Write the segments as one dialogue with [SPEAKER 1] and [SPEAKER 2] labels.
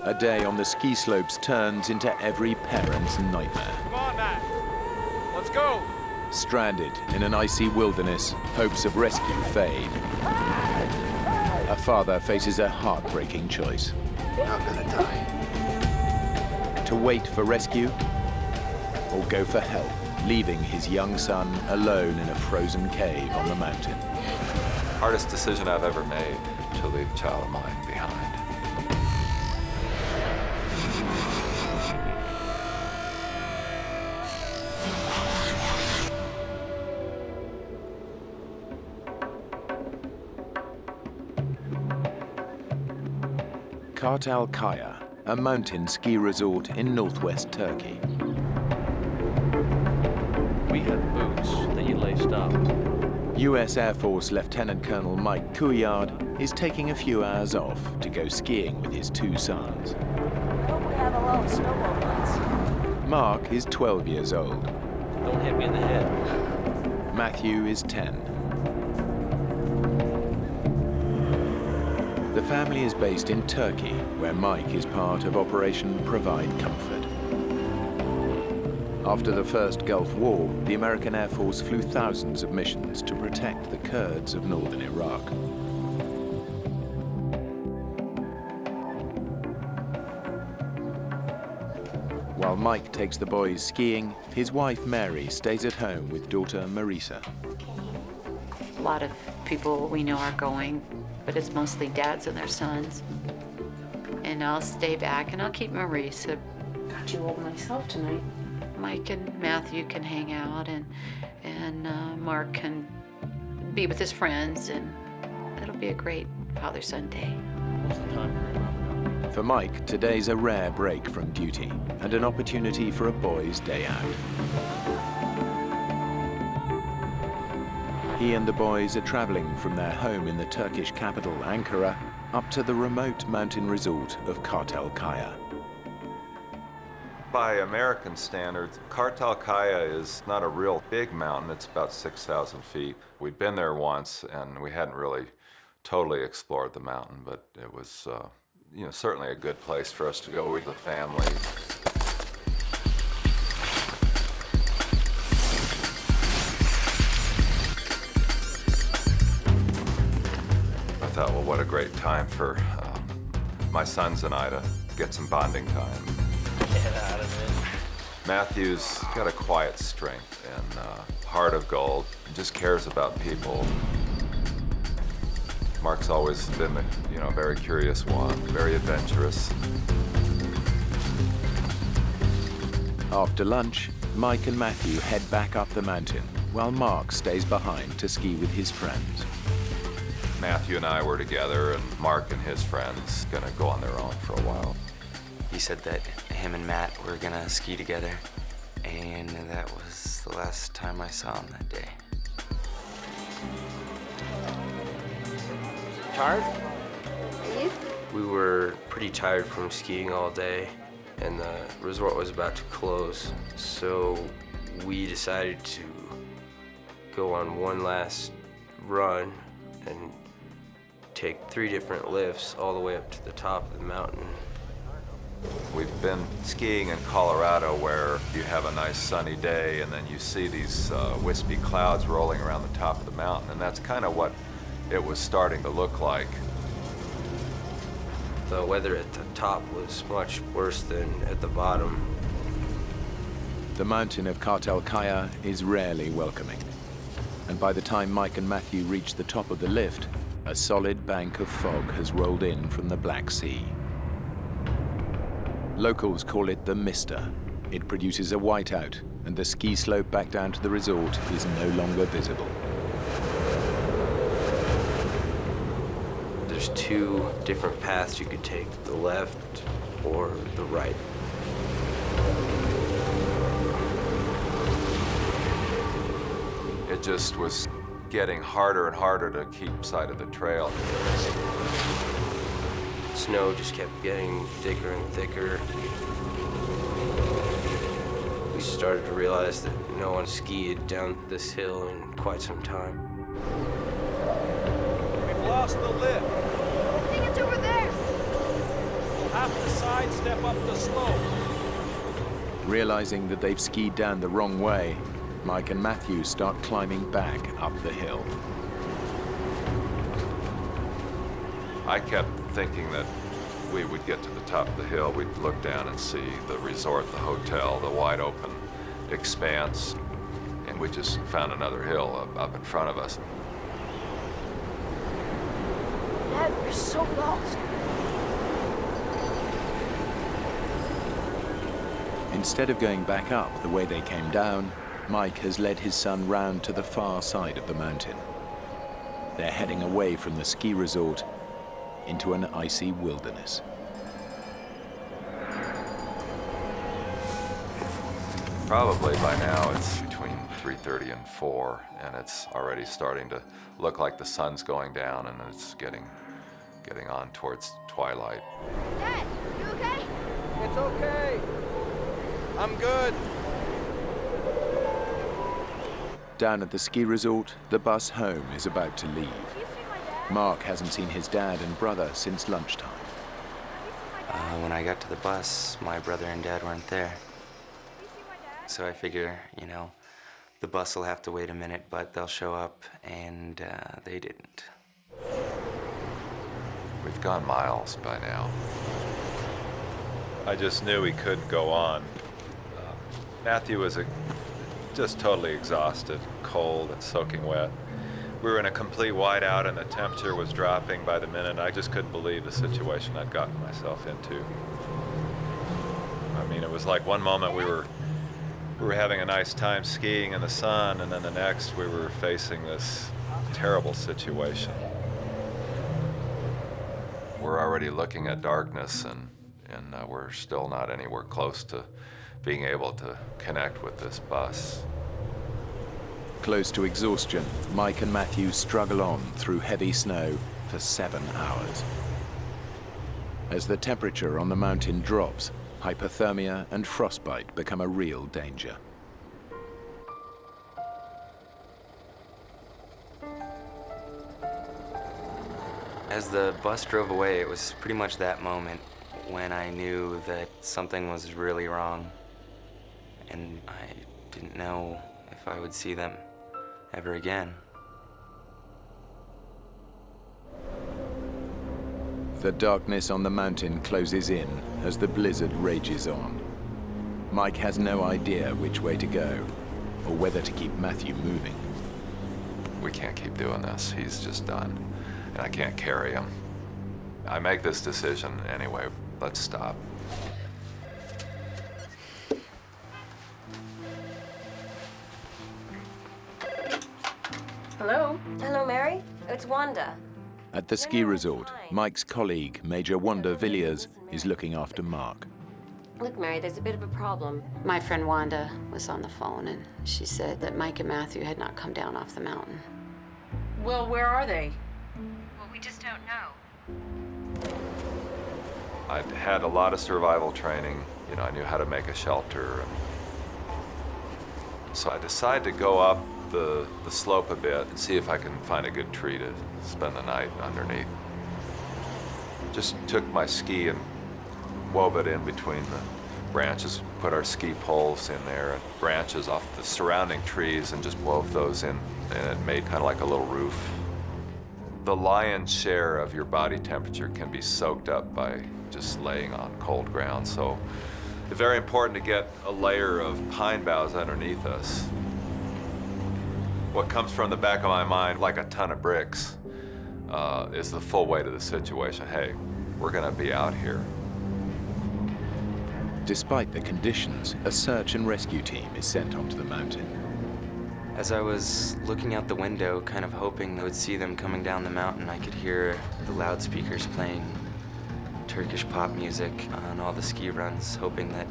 [SPEAKER 1] A day on the ski slopes turns into every parent's nightmare.
[SPEAKER 2] Come on, Matt. Let's go.
[SPEAKER 1] Stranded in an icy wilderness, hopes of rescue fade. A father faces a heartbreaking choice.
[SPEAKER 3] You're not gonna die.
[SPEAKER 1] To wait for rescue or go for help, leaving his young son alone in a frozen cave on the mountain.
[SPEAKER 4] Hardest decision I've ever made, to leave a child of mine behind.
[SPEAKER 1] Kartalkaya, a mountain ski resort in northwest Turkey.
[SPEAKER 5] We had boots that you laced up.
[SPEAKER 1] US Air Force Lieutenant Colonel Mike Couillard is taking a few hours off to go skiing with his two sons.
[SPEAKER 6] I hope we have a lot of snowball fights.
[SPEAKER 1] Mark is 12 years old.
[SPEAKER 5] Don't hit me in the head.
[SPEAKER 1] Matthew is 10. The family is based in Turkey, where Mike is part of Operation Provide Comfort. After the first Gulf War, the American Air Force flew thousands of missions to protect the Kurds of northern Iraq. While Mike takes the boys skiing, his wife Mary stays at home with daughter Marisa.
[SPEAKER 7] A lot of people we know are going, but it's mostly dads and their sons. And I'll stay back and I'll keep Marisa.
[SPEAKER 8] Got you all to myself tonight.
[SPEAKER 7] Mike and Matthew can hang out, and Mark can be with his friends, and it'll be a great father-son day.
[SPEAKER 5] What's the time?
[SPEAKER 1] For Mike, today's a rare break from duty and an opportunity for a boy's day out. He and the boys are traveling from their home in the Turkish capital, Ankara, up to the remote mountain resort of Kartalkaya.
[SPEAKER 4] By American standards, Kartalkaya is not a real big mountain. It's about 6,000 feet. We'd been there once, and we hadn't really totally explored the mountain, but it was, certainly a good place for us to go with the family. I thought, well, what a great time for my sons and I to get some bonding time.
[SPEAKER 5] Get out of it.
[SPEAKER 4] Matthew's got a quiet strength and heart of gold. He just cares about people. Mark's always been, a very curious one, very adventurous.
[SPEAKER 1] After lunch, Mike and Matthew head back up the mountain, while Mark stays behind to ski with his friends.
[SPEAKER 4] Matthew and I were together, and Mark and his friends gonna go on their own for a while.
[SPEAKER 3] He said that him and Matt were gonna ski together, and that was the last time I saw him that day.
[SPEAKER 9] Tired? We were pretty tired from skiing all day, and the resort was about to close, so we decided to go on one last run and take 3 different lifts all the way up to the top of the mountain.
[SPEAKER 4] We've been skiing in Colorado where you have a nice sunny day and then you see these wispy clouds rolling around the top of the mountain, and that's kind of what it was starting to look like.
[SPEAKER 9] The weather at the top was much worse than at the bottom.
[SPEAKER 1] The mountain of Kartalkaya is rarely welcoming. And by the time Mike and Matthew reach the top of the lift, a solid bank of fog has rolled in from the Black Sea. Locals call it the Mister. It produces a whiteout, and the ski slope back down to the resort is no longer visible.
[SPEAKER 9] There's 2 different paths you could take, the left or the right.
[SPEAKER 4] It just was getting harder and harder to keep sight of the trail.
[SPEAKER 9] Snow just kept getting thicker and thicker. We started to realize that no one skied down this hill in quite some time.
[SPEAKER 2] We've lost the lift.
[SPEAKER 6] I think it's over there.
[SPEAKER 2] We'll have to side sidestep up the slope.
[SPEAKER 1] Realizing that they've skied down the wrong way, Mike and Matthew start climbing back up the hill.
[SPEAKER 4] I kept thinking that we would get to the top of the hill, we'd look down and see the resort, the hotel, the wide open expanse, and we just found another hill up in front of us.
[SPEAKER 6] Dad, we're so lost.
[SPEAKER 1] Instead of going back up the way they came down, Mike has led his son round to the far side of the mountain. They're heading away from the ski resort into an icy wilderness.
[SPEAKER 4] Probably by now it's between 3:30 and 4, and it's already starting to look like the sun's going down, and it's getting on towards twilight.
[SPEAKER 6] Dad, you okay?
[SPEAKER 2] It's okay. I'm good.
[SPEAKER 1] Down at the ski resort, the bus home is about to leave.
[SPEAKER 6] Have you seen my dad?
[SPEAKER 1] Mark hasn't seen his dad and brother since lunchtime.
[SPEAKER 6] Have you seen my dad?
[SPEAKER 3] When I got to the bus, my brother and dad weren't there.
[SPEAKER 6] Have you seen my dad?
[SPEAKER 3] So I figure, the bus will have to wait a minute, but they'll show up, and they didn't.
[SPEAKER 4] We've gone miles by now. I just knew we couldn't go on. Matthew was just totally exhausted, cold and soaking wet. We were in a complete whiteout and the temperature was dropping by the minute. I just couldn't believe the situation I'd gotten myself into. I mean, it was like one moment we were having a nice time skiing in the sun, and then the next we were facing this terrible situation. We're already looking at darkness, and we're still not anywhere close to being able to connect with this bus.
[SPEAKER 1] Close to exhaustion, Mike and Matthew struggle on through heavy snow for 7 hours. As the temperature on the mountain drops, hypothermia and frostbite become a real danger.
[SPEAKER 3] As the bus drove away, it was pretty much that moment when I knew that something was really wrong. And I didn't know if I would see them ever again.
[SPEAKER 1] The darkness on the mountain closes in as the blizzard rages on. Mike has no idea which way to go or whether to keep Matthew moving.
[SPEAKER 4] We can't keep doing this. He's just done, and I can't carry him. I make this decision anyway. Let's stop.
[SPEAKER 8] Hello?
[SPEAKER 6] Hello, Mary. It's Wanda.
[SPEAKER 1] At the ski resort, Mike's colleague, Major Wanda Villiers, is looking after Mark.
[SPEAKER 8] Look, Mary, there's a bit of a problem.
[SPEAKER 7] My friend Wanda was on the phone, and she said that Mike and Matthew had not come down off the mountain.
[SPEAKER 8] Well, where are they?
[SPEAKER 6] Well, we just don't know.
[SPEAKER 4] I'd had a lot of survival training. I knew how to make a shelter. So I decided to go up the slope a bit and see if I can find a good tree to spend the night underneath. Just took my ski and wove it in between the branches, put our ski poles in there and branches off the surrounding trees and just wove those in, and it made kind of like a little roof. The lion's share of your body temperature can be soaked up by just laying on cold ground, so it's very important to get a layer of pine boughs underneath us. What comes from the back of my mind, like a ton of bricks, is the full weight of the situation. Hey, we're gonna be out here.
[SPEAKER 1] Despite the conditions, a search and rescue team is sent onto the mountain.
[SPEAKER 3] As I was looking out the window, kind of hoping I would see them coming down the mountain, I could hear the loudspeakers playing Turkish pop music on all the ski runs, hoping that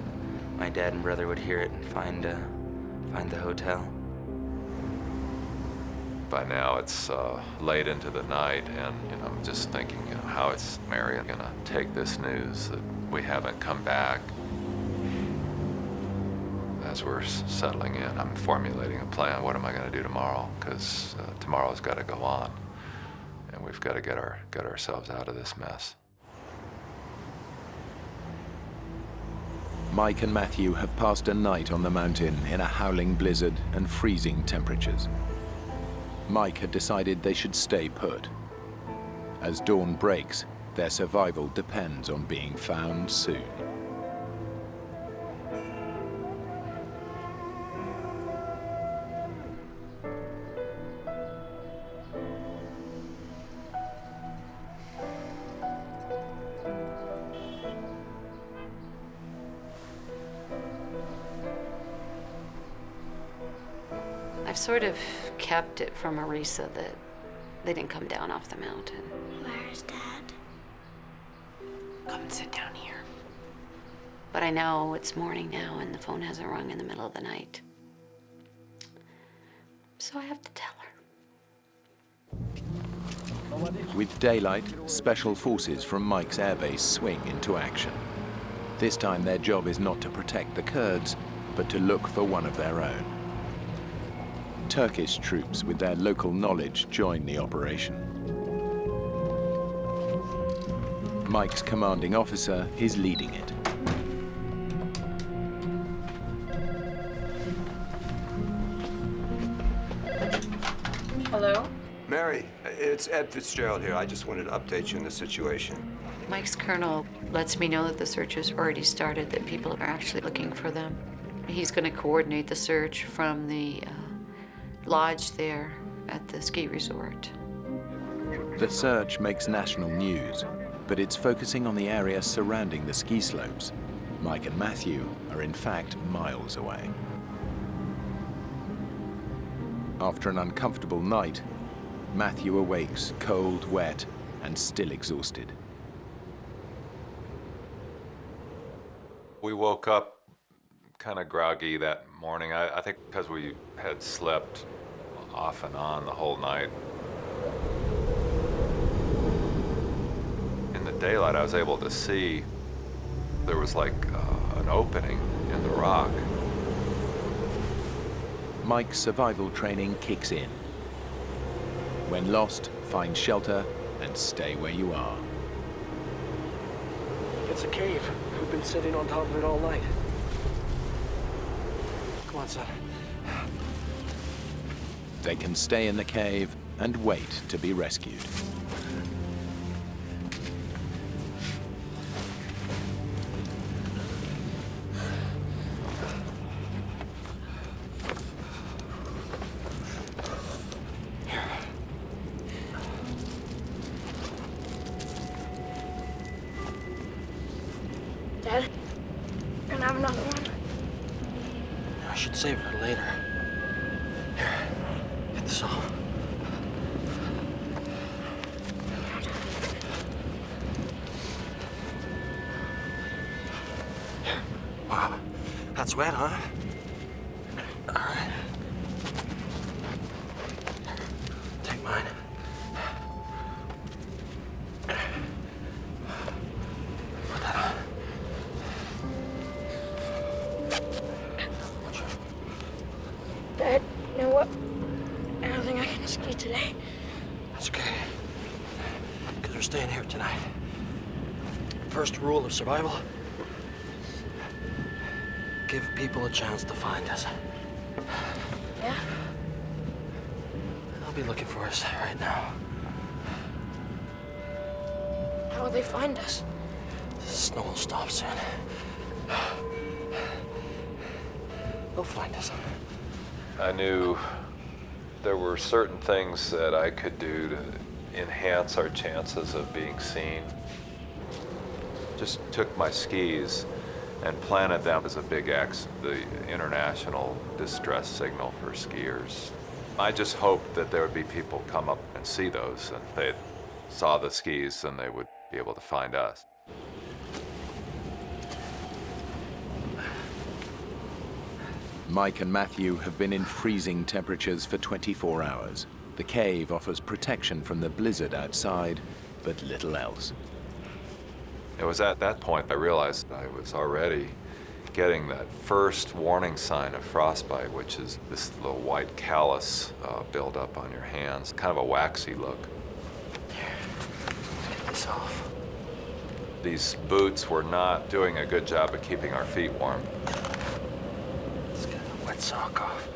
[SPEAKER 3] my dad and brother would hear it and find the hotel.
[SPEAKER 4] By now it's late into the night, and I'm just thinking, how is Mary gonna take this news that we haven't come back? As we're settling in, I'm formulating a plan. What am I gonna do tomorrow? Because tomorrow's got to go on, and we've got to get ourselves out of this mess.
[SPEAKER 1] Mike and Matthew have passed a night on the mountain in a howling blizzard and freezing temperatures. Mike had decided they should stay put. As dawn breaks, their survival depends on being found soon.
[SPEAKER 7] I've sort of kept it from Marisa that they didn't come down off the mountain.
[SPEAKER 6] Where's Dad?
[SPEAKER 7] Come and sit down here. But I know it's morning now and the phone hasn't rung in the middle of the night. So I have to tell her.
[SPEAKER 1] With daylight, special forces from Mike's airbase swing into action. This time their job is not to protect the Kurds, but to look for one of their own. Turkish troops with their local knowledge join the operation. Mike's commanding officer is leading it.
[SPEAKER 8] Hello?
[SPEAKER 10] Mary, it's Ed Fitzgerald here. I just wanted to update you on the situation.
[SPEAKER 7] Mike's colonel lets me know that the search has already started, that people are actually looking for them. He's going to coordinate the search from the lodge there at the ski resort.
[SPEAKER 1] The search makes national news, but it's focusing on the area surrounding the ski slopes. Mike and Matthew are in fact miles away. After an uncomfortable night, Matthew awakes cold, wet, and still exhausted.
[SPEAKER 4] We woke up kind of groggy that morning. I think because we had slept off and on the whole night. In the daylight, I was able to see there was like an opening in the rock.
[SPEAKER 1] Mike's survival training kicks in. When lost, find shelter and stay where you are.
[SPEAKER 5] It's a cave. We've been sitting on top of it all night. Come on, son.
[SPEAKER 1] They can stay in the cave and wait to be rescued.
[SPEAKER 6] Dad, can I have another one?
[SPEAKER 5] I should save it for later. Here, get this off. Here. Wow, that's wet, huh? All right. Take mine. Put that on.
[SPEAKER 6] Dad, you know what? I don't think I can ski today.
[SPEAKER 5] That's okay. Because we're staying here tonight. First rule of survival: give people a chance to find us.
[SPEAKER 6] Yeah?
[SPEAKER 5] They'll be looking for us right now.
[SPEAKER 6] How will they find us?
[SPEAKER 5] The snow will stop soon. They'll find us.
[SPEAKER 4] I knew there were certain things that I could do to enhance our chances of being seen. Just took my skis and planted them as a big X, the international distress signal for skiers. I just hoped that there would be people come up and see those, and if they saw the skis, then they would be able to find us.
[SPEAKER 1] Mike and Matthew have been in freezing temperatures for 24 hours. The cave offers protection from the blizzard outside, but little else.
[SPEAKER 4] It was at that point I realized I was already getting that first warning sign of frostbite, which is this little white callus buildup on your hands, kind of a waxy look.
[SPEAKER 5] Here, let's get this off.
[SPEAKER 4] These boots were not doing a good job of keeping our feet warm.
[SPEAKER 5] Let's get a wet sock off.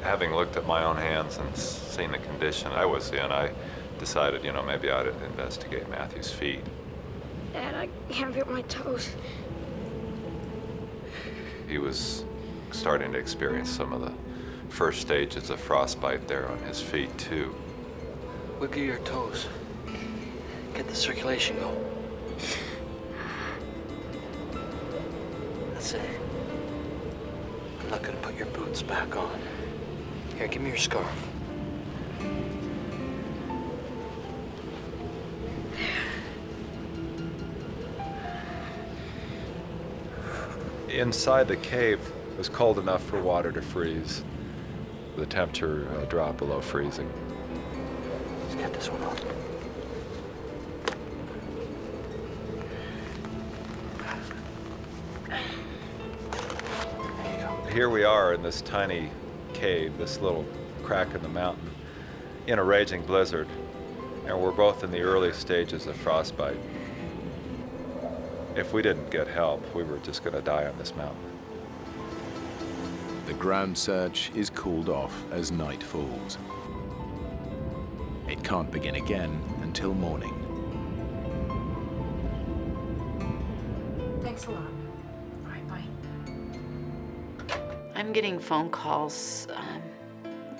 [SPEAKER 4] Having looked at my own hands and seen the condition I was in, I decided, maybe I'd investigate Matthew's feet.
[SPEAKER 6] Dad, I can't feel my toes.
[SPEAKER 4] He was starting to experience some of the first stages of frostbite there on his feet, too.
[SPEAKER 5] Wiggle your toes. Get the circulation going. That's it. I'm not gonna put your boots back on. Here, give me your scarf.
[SPEAKER 4] Inside the cave, it was cold enough for water to freeze. The temperature dropped below freezing.
[SPEAKER 5] Let's get this one on. There you go.
[SPEAKER 4] Here we are in this tiny cave, this little crack in the mountain, in a raging blizzard, and we're both in the early stages of frostbite. If we didn't get help, we were just going to die on this mountain.
[SPEAKER 1] The ground search is cooled off as night falls. It can't begin again until morning.
[SPEAKER 8] Thanks a lot. All right, bye.
[SPEAKER 7] I'm getting phone calls.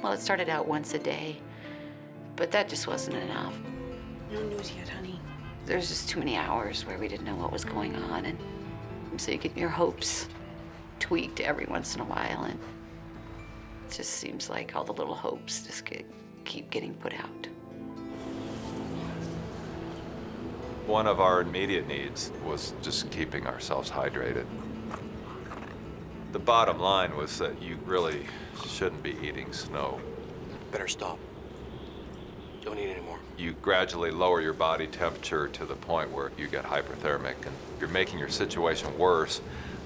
[SPEAKER 7] Well, it started out once a day, but that just wasn't enough.
[SPEAKER 8] No news yet, honey.
[SPEAKER 7] There's just too many hours where we didn't know what was going on, and so you get your hopes tweaked every once in a while, and it just seems like all the little hopes just keep getting put out.
[SPEAKER 4] One of our immediate needs was just keeping ourselves hydrated. The bottom line was that you really shouldn't be eating snow.
[SPEAKER 5] Better stop. Don't eat anymore.
[SPEAKER 4] You gradually lower your body temperature to the point where you get hyperthermic, and you're making your situation worse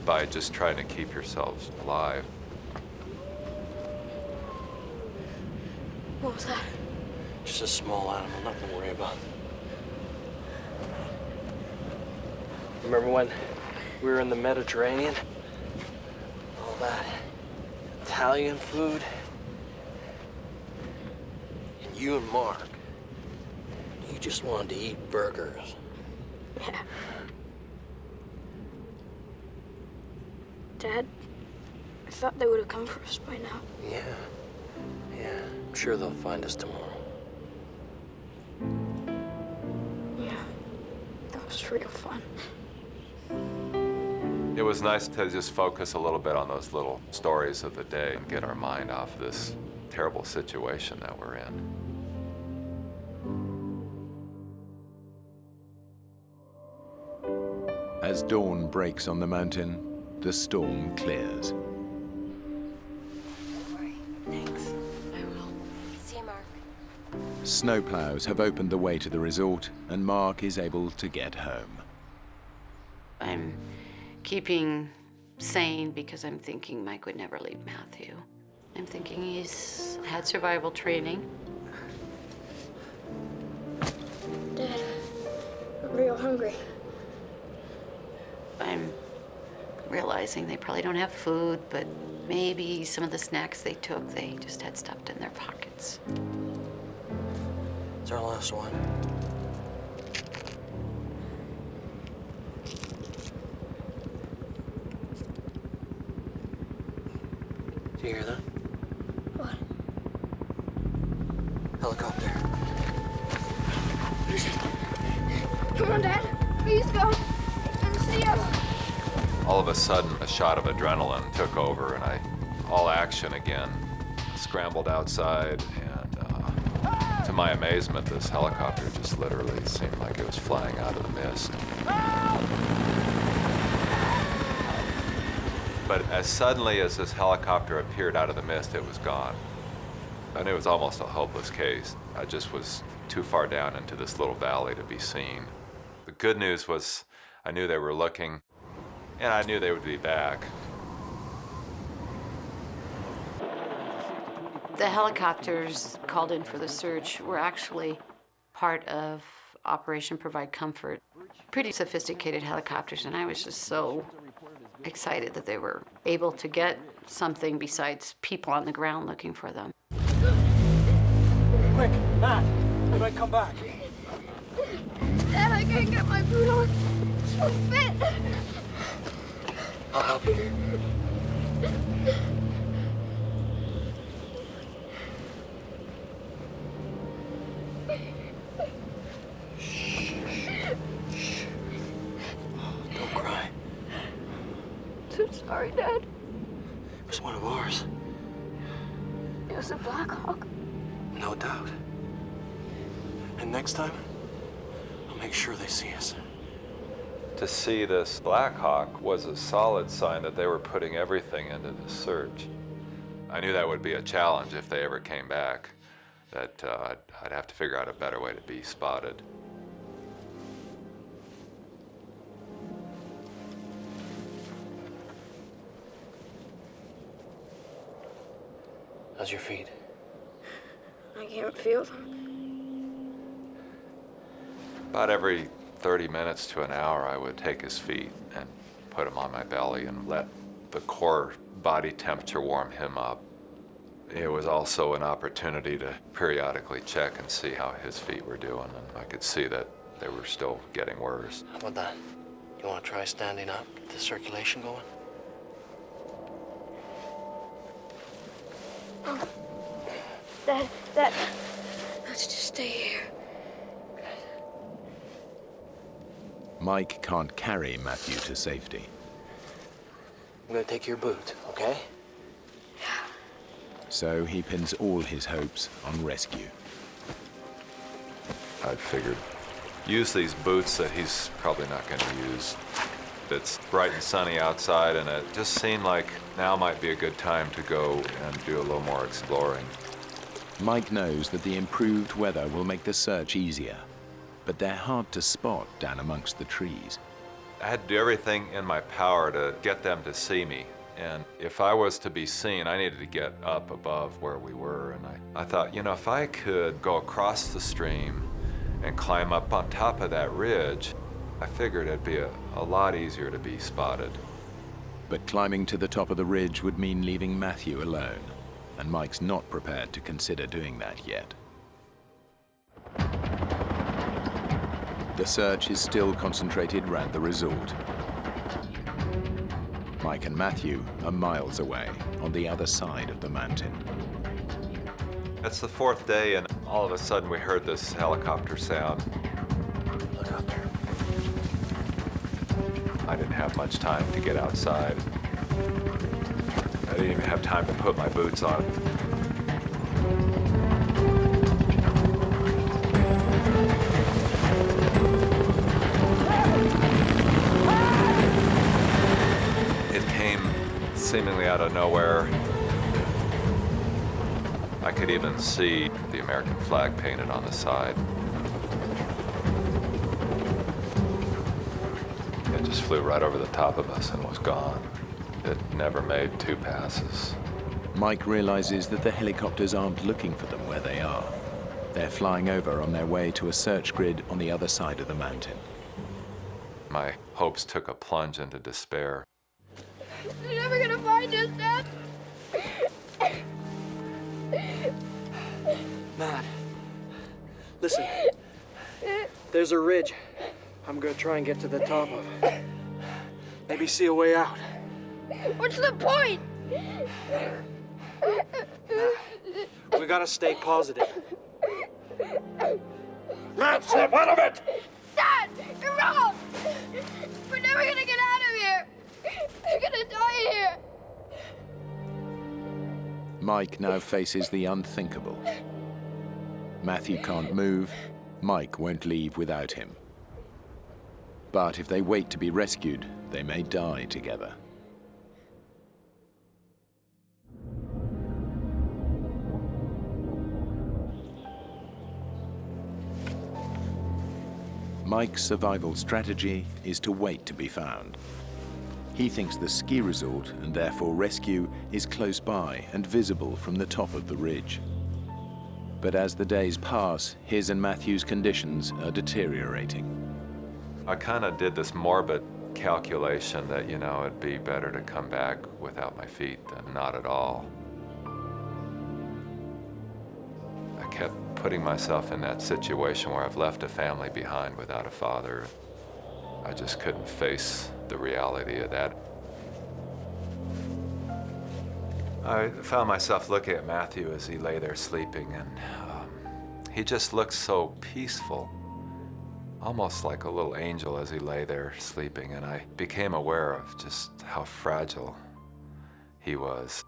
[SPEAKER 4] by just trying to keep yourselves alive.
[SPEAKER 6] What was that?
[SPEAKER 5] Just a small animal, nothing to worry about. Remember when we were in the Mediterranean? All that Italian food? And you and Mark, you just wanted to eat burgers.
[SPEAKER 6] Yeah. Dad, I thought they would have come for us by now.
[SPEAKER 5] Yeah. I'm sure they'll find us tomorrow.
[SPEAKER 6] Yeah. That was real fun.
[SPEAKER 4] It was nice to just focus a little bit on those little stories of the day and get our mind off this terrible situation that we're in.
[SPEAKER 1] As dawn breaks on the mountain, the storm clears.
[SPEAKER 8] Thanks.
[SPEAKER 7] I will.
[SPEAKER 8] See you, Mark.
[SPEAKER 1] Snowplows have opened the way to the resort, and Mark is able to get home.
[SPEAKER 7] I'm keeping sane because I'm thinking Mike would never leave Matthew. I'm thinking he's had survival training.
[SPEAKER 6] Dad, I'm real hungry.
[SPEAKER 7] I'm realizing they probably don't have food, but maybe some of the snacks they took, they just had stuffed in their pockets.
[SPEAKER 5] It's our last one. Do you hear that?
[SPEAKER 6] What?
[SPEAKER 5] Helicopter.
[SPEAKER 6] Come on, Dad. Please go. I can see you.
[SPEAKER 4] All of a sudden, a shot of adrenaline took over, and all action again. Scrambled outside, and to my amazement, this helicopter just literally seemed like it was flying out of the mist. But as suddenly as this helicopter appeared out of the mist, it was gone. And it was almost a hopeless case. I just was too far down into this little valley to be seen. The good news was I knew they were looking, and I knew they would be back.
[SPEAKER 7] The helicopters called in for the search were actually part of Operation Provide Comfort. Pretty sophisticated helicopters, and I was just so excited that they were able to get something besides people on the ground looking for them.
[SPEAKER 5] Quick, Matt, we might come back.
[SPEAKER 6] Dad, I can't get my boot on. It won't fit.
[SPEAKER 5] I'll help you. Don't cry.
[SPEAKER 6] I'm so sorry, Dad.
[SPEAKER 5] It was one of ours.
[SPEAKER 6] It was a Black Hawk.
[SPEAKER 5] No doubt. And next time, I'll make sure they see us.
[SPEAKER 4] To see this Black Hawk was a solid sign that they were putting everything into the search. I knew that would be a challenge if they ever came back, that I'd have to figure out a better way to be spotted.
[SPEAKER 5] How's your feet?
[SPEAKER 6] I can't feel them.
[SPEAKER 4] About every 30 minutes to an hour, I would take his feet and put him on my belly and let the core body temperature warm him up. It was also an opportunity to periodically check and see how his feet were doing, and I could see that they were still getting worse.
[SPEAKER 5] How about that? You want to try standing up, get the circulation going?
[SPEAKER 6] Dad, let's just stay here.
[SPEAKER 1] Mike can't carry Matthew to safety.
[SPEAKER 5] I'm gonna take your boot, okay?
[SPEAKER 1] So he pins all his hopes on rescue.
[SPEAKER 4] I figured, use these boots that he's probably not going to use. It's bright and sunny outside, and it just seemed like now might be a good time to go and do a little more exploring.
[SPEAKER 1] Mike knows that the improved weather will make the search easier, but they're hard to spot down amongst the trees.
[SPEAKER 4] I had to do everything in my power to get them to see me. And if I was to be seen, I needed to get up above where we were. And I thought, you know, if I could go across the stream and climb up on top of that ridge, I figured it'd be a lot easier to be spotted.
[SPEAKER 1] But climbing to the top of the ridge would mean leaving Matthew alone, and Mike's not prepared to consider doing that yet. The search is still concentrated around the resort. Mike and Matthew are miles away, on the other side of the mountain.
[SPEAKER 4] It's the fourth day, and all of a sudden we heard this helicopter sound.
[SPEAKER 5] Look out there.
[SPEAKER 4] I didn't have much time to get outside. I didn't even have time to put my boots on. It came seemingly out of nowhere. I could even see the American flag painted on the side. It just flew right over the top of us and was gone. It never made two passes.
[SPEAKER 1] Mike realizes that the helicopters aren't looking for them where they are. They're flying over on their way to a search grid on the other side of the mountain.
[SPEAKER 4] My hopes took a plunge into despair.
[SPEAKER 6] They're never gonna find us, Dad.
[SPEAKER 5] Matt, listen. There's a ridge I'm gonna try and get to the top of. Maybe see a way out.
[SPEAKER 6] What's the point?
[SPEAKER 5] We gotta stay positive.
[SPEAKER 10] Matt, snap out of it!
[SPEAKER 6] Dad, you're wrong. We're never gonna get out of here. We're gonna die here.
[SPEAKER 1] Mike now faces the unthinkable. Matthew can't move, Mike won't leave without him. But if they wait to be rescued, they may die together. Mike's survival strategy is to wait to be found. He thinks the ski resort, and therefore rescue, is close by and visible from the top of the ridge. But as the days pass, his and Matthew's conditions are deteriorating.
[SPEAKER 4] I kind of did this morbid calculation that, it'd be better to come back without my feet than not at all. I kept putting myself in that situation where I've left a family behind without a father. I just couldn't face the reality of that. I found myself looking at Matthew as he lay there sleeping, and he just looked so peaceful, almost like a little angel as he lay there sleeping, and I became aware of just how fragile he was.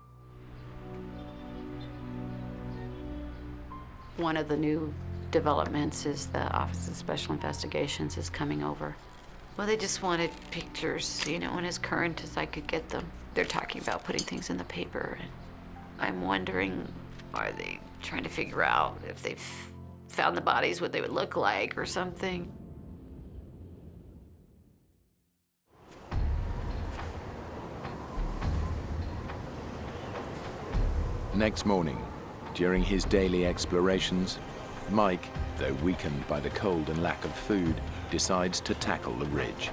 [SPEAKER 7] One of the new developments is the Office of Special Investigations is coming over. Well, they just wanted pictures, and as current as I could get them. They're talking about putting things in the paper, and I'm wondering, are they trying to figure out if they've found the bodies, what they would look like or something?
[SPEAKER 1] Next morning, during his daily explorations, Mike, though weakened by the cold and lack of food, decides to tackle the ridge.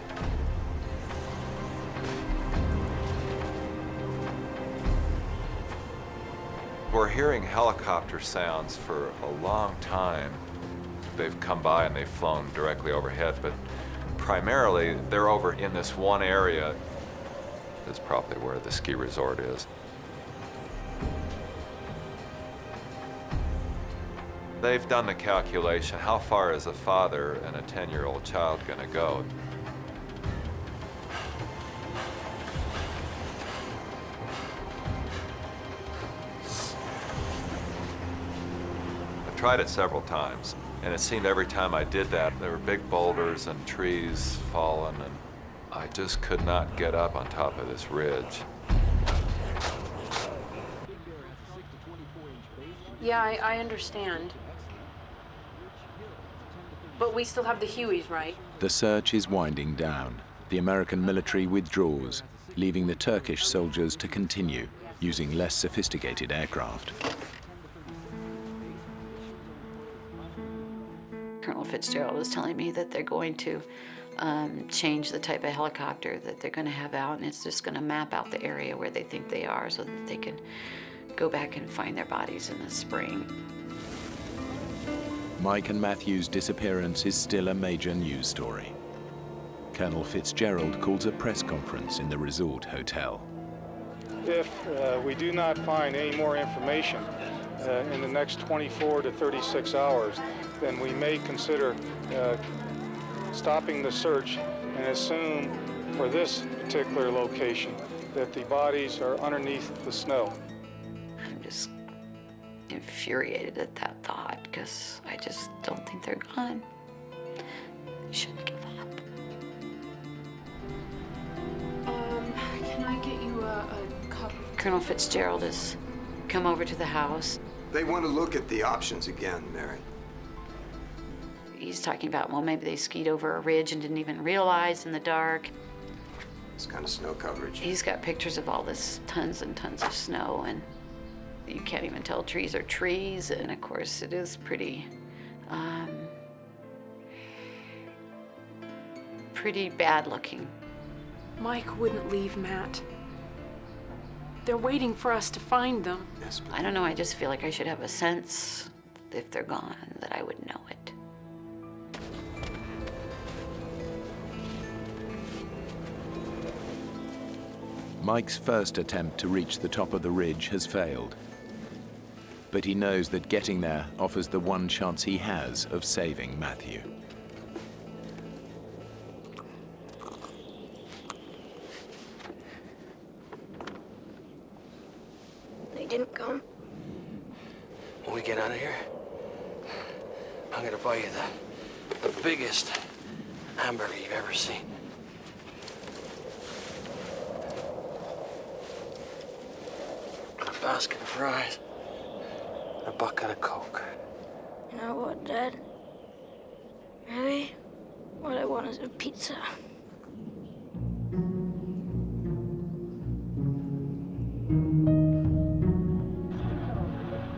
[SPEAKER 4] We're hearing helicopter sounds for a long time. They've come by and they've flown directly overhead, but primarily they're over in this one area. That's probably where the ski resort is. They've done the calculation, how far is a father and a 10-year-old child going to go? I tried it several times, and it seemed every time I did that, there were big boulders and trees falling, and I just could not get up on top of this ridge.
[SPEAKER 8] Yeah, I understand. But we still have the Hueys, right?
[SPEAKER 1] The search is winding down. The American military withdraws, leaving the Turkish soldiers to continue, using less sophisticated aircraft.
[SPEAKER 7] Colonel Fitzgerald was telling me that they're going to change the type of helicopter that they're going to have out, and it's just going to map out the area where they think they are so that they can go back and find their bodies in the spring.
[SPEAKER 1] Mike and Matthew's disappearance is still a major news story. Colonel Fitzgerald calls a press conference in the resort hotel.
[SPEAKER 11] If we do not find any more information in the next 24 to 36 hours, then we may consider stopping the search and assume for this particular location that the bodies are underneath the snow.
[SPEAKER 7] I'm just infuriated at that thought because I just don't think they're gone. They shouldn't give up.
[SPEAKER 8] Can I get you a cup?
[SPEAKER 7] Colonel Fitzgerald has come over to the house.
[SPEAKER 10] They want to look at the options again, Mary.
[SPEAKER 7] He's talking about, well, maybe they skied over a ridge and didn't even realize in the dark.
[SPEAKER 10] This kind of snow coverage.
[SPEAKER 7] He's got pictures of all this tons and tons of snow, and you can't even tell trees are trees, and of course it is pretty bad looking.
[SPEAKER 8] Mike wouldn't leave Matt. They're waiting for us to find them.
[SPEAKER 10] Yes,
[SPEAKER 7] I don't know, I just feel like I should have a sense, if they're gone, that I would know it.
[SPEAKER 1] Mike's first attempt to reach the top of the ridge has failed. But he knows that getting there offers the one chance he has of saving Matthew.
[SPEAKER 6] They didn't come.
[SPEAKER 5] When we get out of here, I'm gonna buy you the biggest hamburger you've ever seen. A basket of fries. A bucket of Coke.
[SPEAKER 6] You know what, Dad? Really? What I want is a pizza.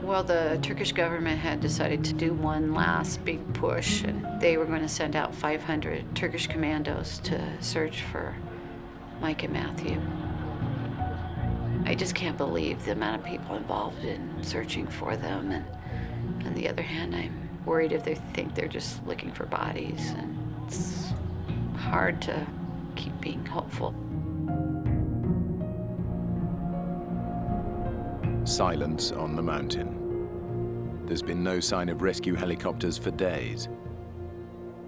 [SPEAKER 7] Well, Well, the Turkish government had decided to do one last big push, and they were going to send out 500 Turkish commandos to search for Mike and Matthew. I just can't believe the amount of people involved in searching for them, and on the other hand, I'm worried if they think they're just looking for bodies, and it's hard to keep being hopeful.
[SPEAKER 1] Silence on the mountain. There's been no sign of rescue helicopters for days.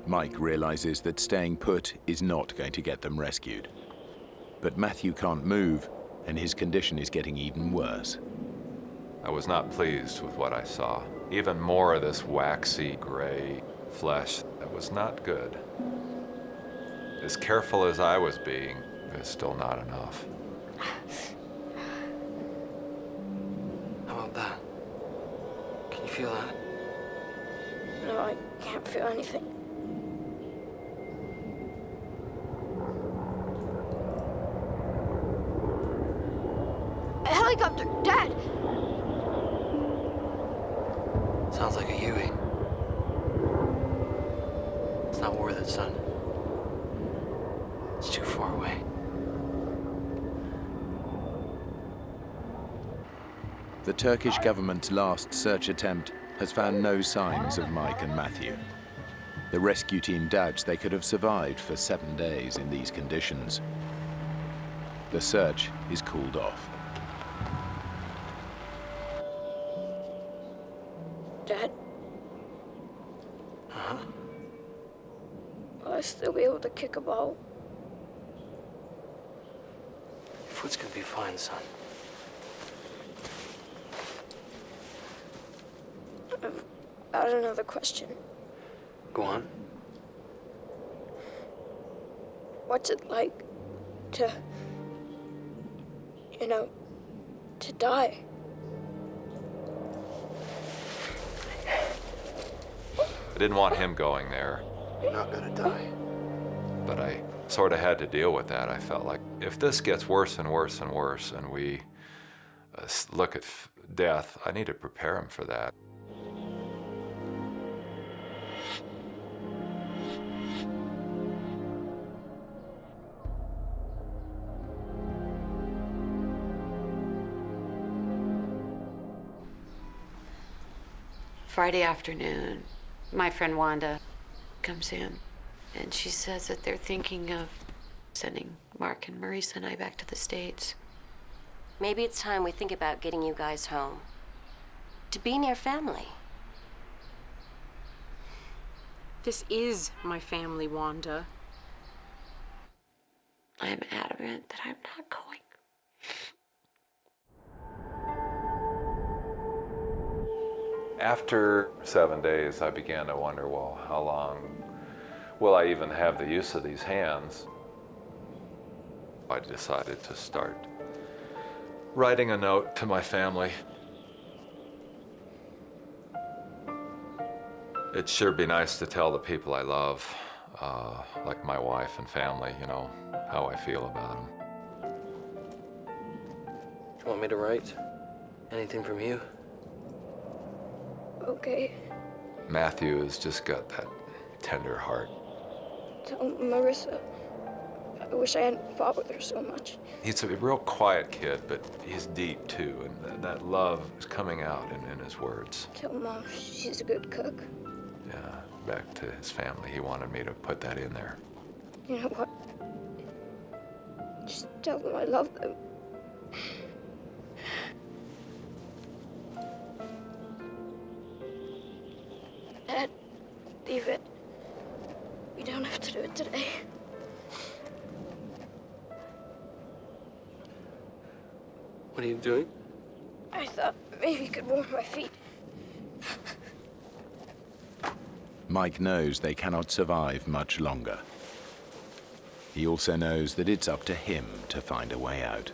[SPEAKER 1] Mike realizes that staying put is not going to get them rescued. But Matthew can't move, and his condition is getting even worse.
[SPEAKER 4] I was not pleased with what I saw. Even more of this waxy gray flesh that was not good. As careful as I was being, it was still not enough.
[SPEAKER 5] How about that? Can you feel that?
[SPEAKER 6] No, I can't feel anything. A helicopter! Dad!
[SPEAKER 5] Sounds like a Huey. It's not worth it, son. It's too far away.
[SPEAKER 1] The Turkish government's last search attempt has found no signs of Mike and Matthew. The rescue team doubts they could have survived for 7 days in these conditions. The search is called off.
[SPEAKER 6] Dad?
[SPEAKER 5] Uh-huh.
[SPEAKER 6] Will I still be able to kick a ball?
[SPEAKER 5] Your foot's gonna be fine, son.
[SPEAKER 6] I've got another question.
[SPEAKER 5] Go on.
[SPEAKER 6] What's it like to, to die?
[SPEAKER 4] I didn't want him going there,
[SPEAKER 5] You're not gonna die.
[SPEAKER 4] but I sort of had to deal with that. I felt like if this gets worse and worse and worse, and we look at death, I need to prepare him for that.
[SPEAKER 7] Friday afternoon, my friend Wanda comes in, and she says that they're thinking of sending Mark and Marisa and I back to the States.
[SPEAKER 12] Maybe it's time we think about getting you guys home. To be near family.
[SPEAKER 8] This is my family, Wanda.
[SPEAKER 7] I'm adamant that I'm not going.
[SPEAKER 4] After 7 days, I began to wonder, well, how long will I even have the use of these hands? I decided to start writing a note to my family. It'd sure be nice to tell the people I love, like my wife and family, how I feel about them.
[SPEAKER 5] You want me to write? Anything from you?
[SPEAKER 6] Okay.
[SPEAKER 4] Matthew has just got that tender heart.
[SPEAKER 6] Tell Marissa. I wish I hadn't fought with her so much.
[SPEAKER 4] He's a real quiet kid, but he's deep too, and that love is coming out in his words.
[SPEAKER 6] Tell Mom she's a good cook.
[SPEAKER 4] Yeah, back to his family. He wanted me to put that in there.
[SPEAKER 6] You know what? Just tell them I love them. Dad, leave it. We don't have to do it today.
[SPEAKER 5] What are you doing?
[SPEAKER 6] I thought maybe you could warm my feet.
[SPEAKER 1] Mike knows they cannot survive much longer. He also knows that it's up to him to find a way out.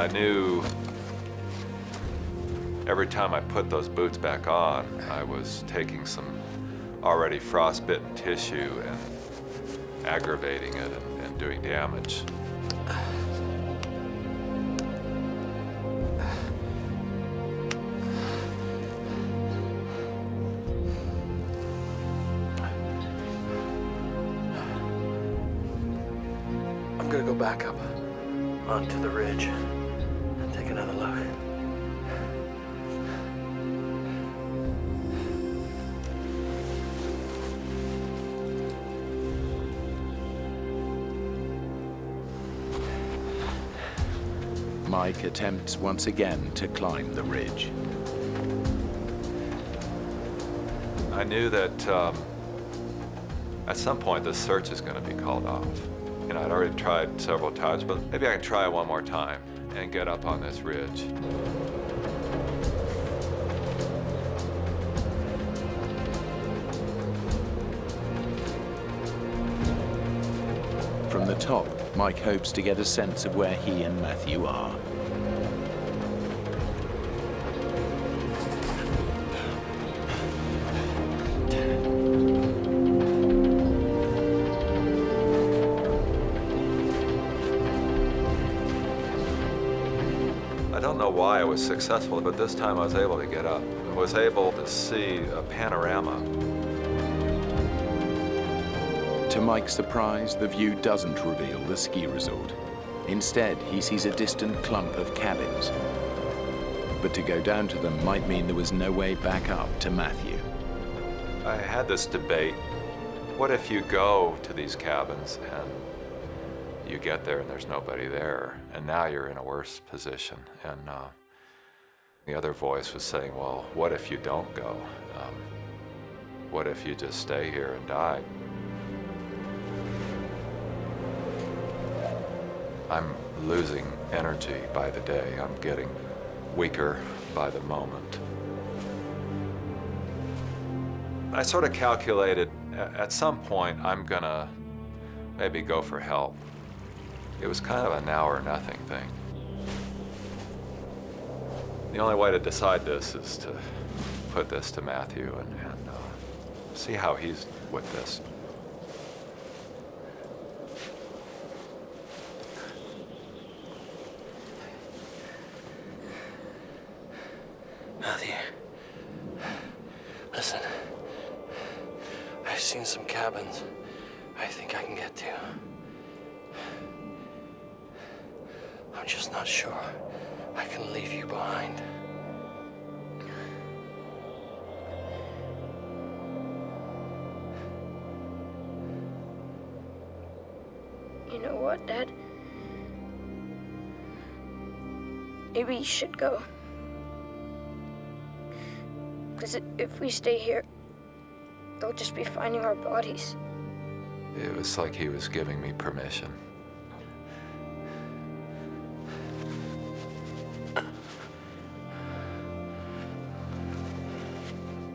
[SPEAKER 4] I knew every time I put those boots back on, I was taking some already frostbitten tissue and aggravating it and doing damage.
[SPEAKER 5] I'm gonna go back up onto the ridge and take another look.
[SPEAKER 1] Mike attempts once again to climb the ridge.
[SPEAKER 4] I knew that at some point the search is going to be called off. You know, I'd already tried several times, but maybe I can try one more time and get up on this ridge.
[SPEAKER 1] From the top, Mike hopes to get a sense of where he and Matthew are.
[SPEAKER 4] I don't know why I was successful, but this time I was able to get up. I was able to see a panorama.
[SPEAKER 1] To Mike's surprise, the view doesn't reveal the ski resort. Instead, he sees a distant clump of cabins. But to go down to them might mean there was no way back up to Matthew.
[SPEAKER 4] I had this debate. What if you go to these cabins and you get there and there's nobody there, and now you're in a worse position? And the other voice was saying, well, what if you don't go? What if you just stay here and die? I'm losing energy by the day. I'm getting weaker by the moment. I sort of calculated at some point I'm gonna maybe go for help. It was kind of a now or nothing thing. The only way to decide this is to put this to Matthew and see how he's with this.
[SPEAKER 5] Matthew, listen. I've seen some cabins I think I can get to. I'm just not sure I can leave you behind.
[SPEAKER 6] You know what, Dad? Maybe you should go. Because if we stay here, they'll just be finding our bodies.
[SPEAKER 4] It was like he was giving me permission.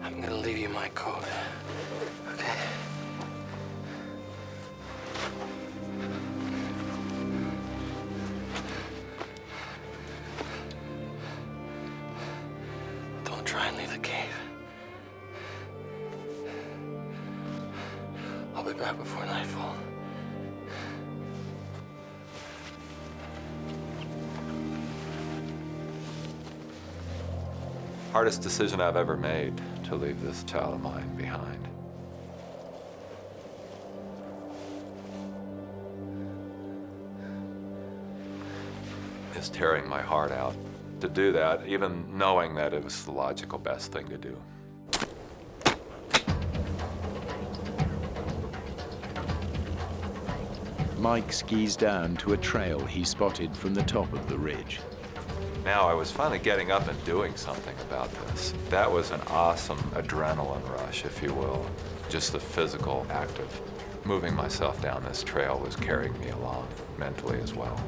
[SPEAKER 5] I'm gonna leave you my coat, okay? Don't try and leave the cave. I'll be back before nightfall.
[SPEAKER 4] Hardest decision I've ever made, to leave this child of mine behind. It's tearing my heart out to do that, even knowing that it was the logical best thing to do.
[SPEAKER 1] Mike skis down to a trail he spotted from the top of the ridge.
[SPEAKER 4] Now I was finally getting up and doing something about this. That was an awesome adrenaline rush, if you will. Just the physical act of moving myself down this trail was carrying me along mentally as well.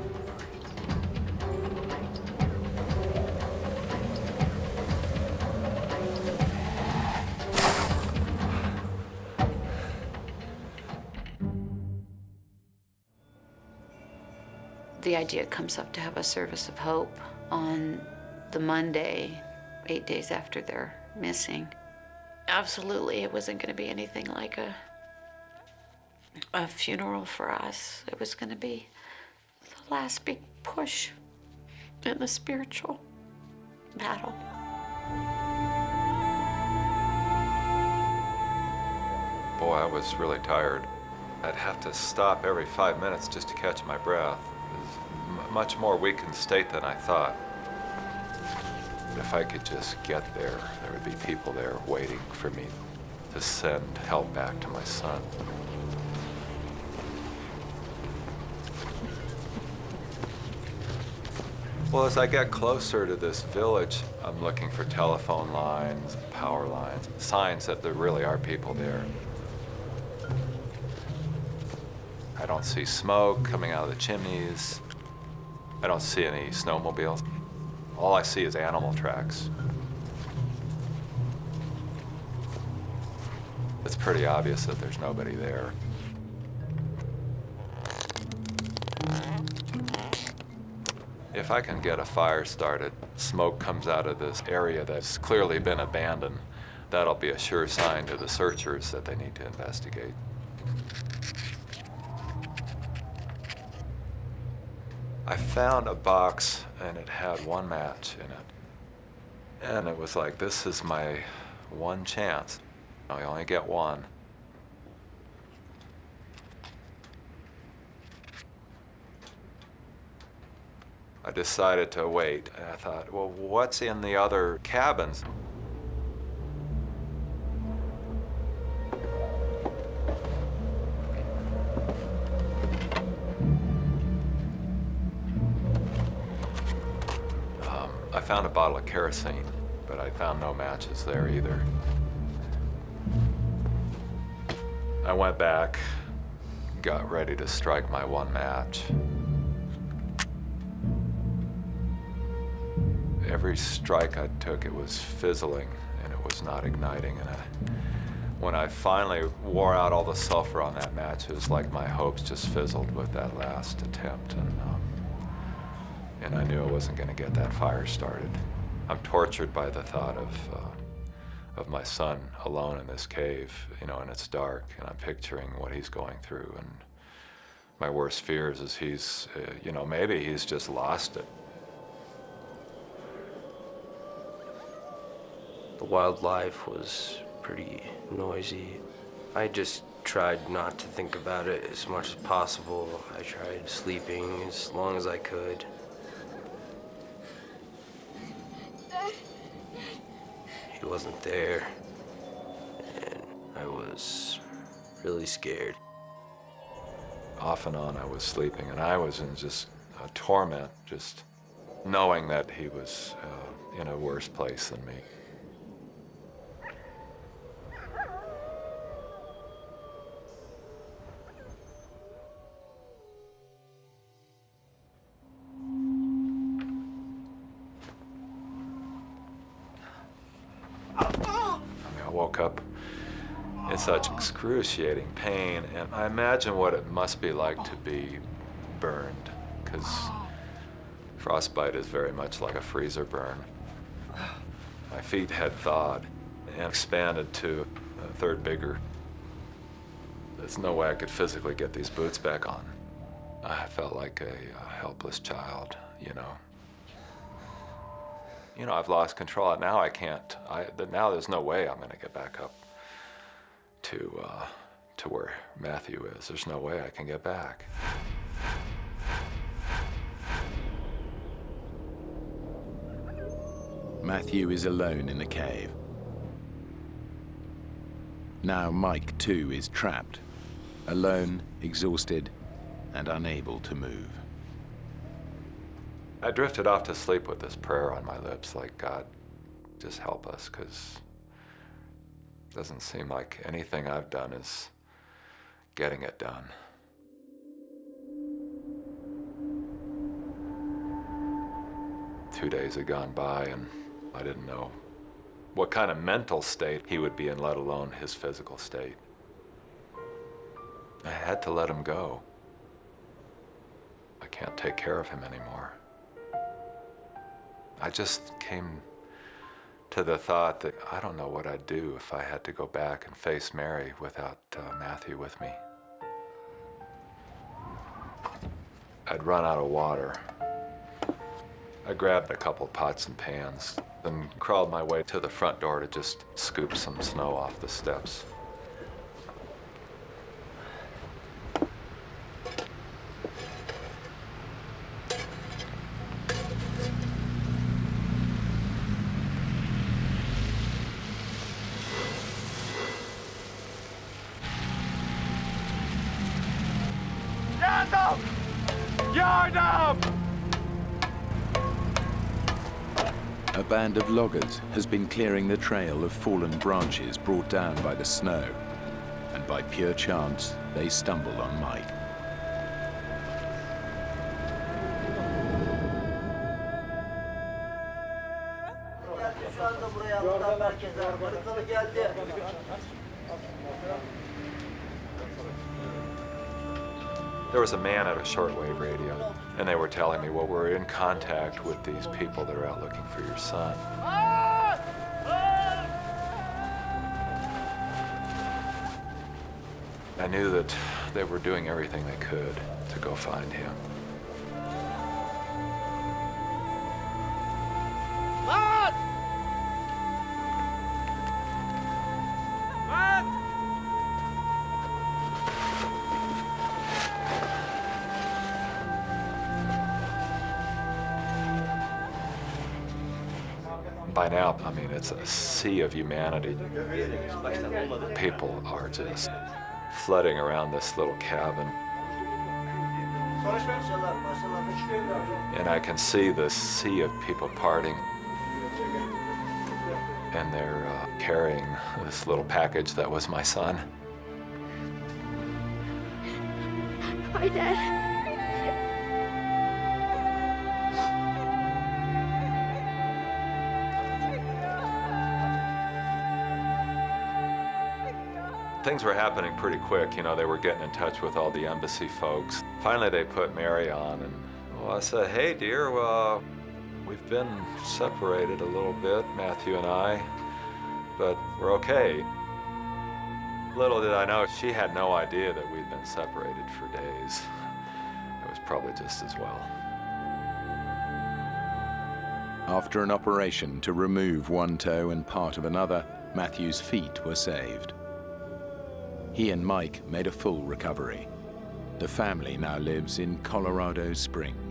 [SPEAKER 7] the idea comes up to have a service of hope on the Monday, 8 days after they're missing. Absolutely, it wasn't going to be anything like a funeral for us. It was going to be the last big push in the spiritual battle.
[SPEAKER 4] Boy, I was really tired. I'd have to stop every 5 minutes just to catch my breath. It was a much more weakened state than I thought. If I could just get there, there would be people there waiting for me to send help back to my son. Well, as I get closer to this village, I'm looking for telephone lines, power lines, signs that there really are people there. I don't see smoke coming out of the chimneys. I don't see any snowmobiles. All I see is animal tracks. It's pretty obvious that there's nobody there. If I can get a fire started, smoke comes out of this area that's clearly been abandoned, that'll be a sure sign to the searchers that they need to investigate. I found a box and it had one match in it. And it was like, this is my one chance. I only get one. I decided to wait. And I thought, well, what's in the other cabins? I found a bottle of kerosene, but I found no matches there either. I went back, got ready to strike my one match. Every strike I took, it was fizzling and it was not igniting. And when I finally wore out all the sulfur on that match, it was like my hopes just fizzled with that last attempt. And I knew I wasn't going to get that fire started. I'm tortured by the thought of my son alone in this cave, and it's dark, and I'm picturing what he's going through. And my worst fears is he's, maybe he's just lost it.
[SPEAKER 9] The wildlife was pretty noisy. I just tried not to think about it as much as possible. I tried sleeping as long as I could. He wasn't there, and I was really scared.
[SPEAKER 4] Off and on I was sleeping, and I was in just a torment, just knowing that he was in a worse place than me. I woke up in such excruciating pain, and I imagine what it must be like to be burned, because frostbite is very much like a freezer burn. My feet had thawed and expanded to a third bigger. There's no way I could physically get these boots back on. I felt like a helpless child, I've lost control. Now I can't. Now there's no way I'm going to get back up to where Matthew is. There's no way I can get back.
[SPEAKER 1] Matthew is alone in the cave. Now Mike, too, is trapped, alone, exhausted, and unable to move.
[SPEAKER 4] I drifted off to sleep with this prayer on my lips, like, God, just help us, because it doesn't seem like anything I've done is getting it done. Two days had gone by, and I didn't know what kind of mental state he would be in, let alone his physical state. I had to let him go. I can't take care of him anymore. I just came to the thought that I don't know what I'd do if I had to go back and face Mary without Matthew with me. I'd run out of water. I grabbed a couple pots and pans, then crawled my way to the front door to just scoop some snow off the steps.
[SPEAKER 1] A band of loggers has been clearing the trail of fallen branches brought down by the snow, and by pure chance, they stumbled on Mike.
[SPEAKER 4] There was a man at a shortwave radio, and they were telling me, well, we're in contact with these people that are out looking for your son. I knew that they were doing everything they could to go find him. By now, I mean, it's a sea of humanity. People are just flooding around this little cabin. And I can see the sea of people parting. And they're carrying this little package that was my son.
[SPEAKER 6] Hi, Dad.
[SPEAKER 4] Things were happening pretty quick, you know, they were getting in touch with all the embassy folks. Finally, they put Mary on, and well, I said, hey, dear, we've been separated a little bit, Matthew and I, but we're okay. Little did I know, she had no idea that we'd been separated for days. It was probably just as well.
[SPEAKER 1] After an operation to remove one toe and part of another, Matthew's feet were saved. He and Mike made a full recovery. The family now lives in Colorado Springs.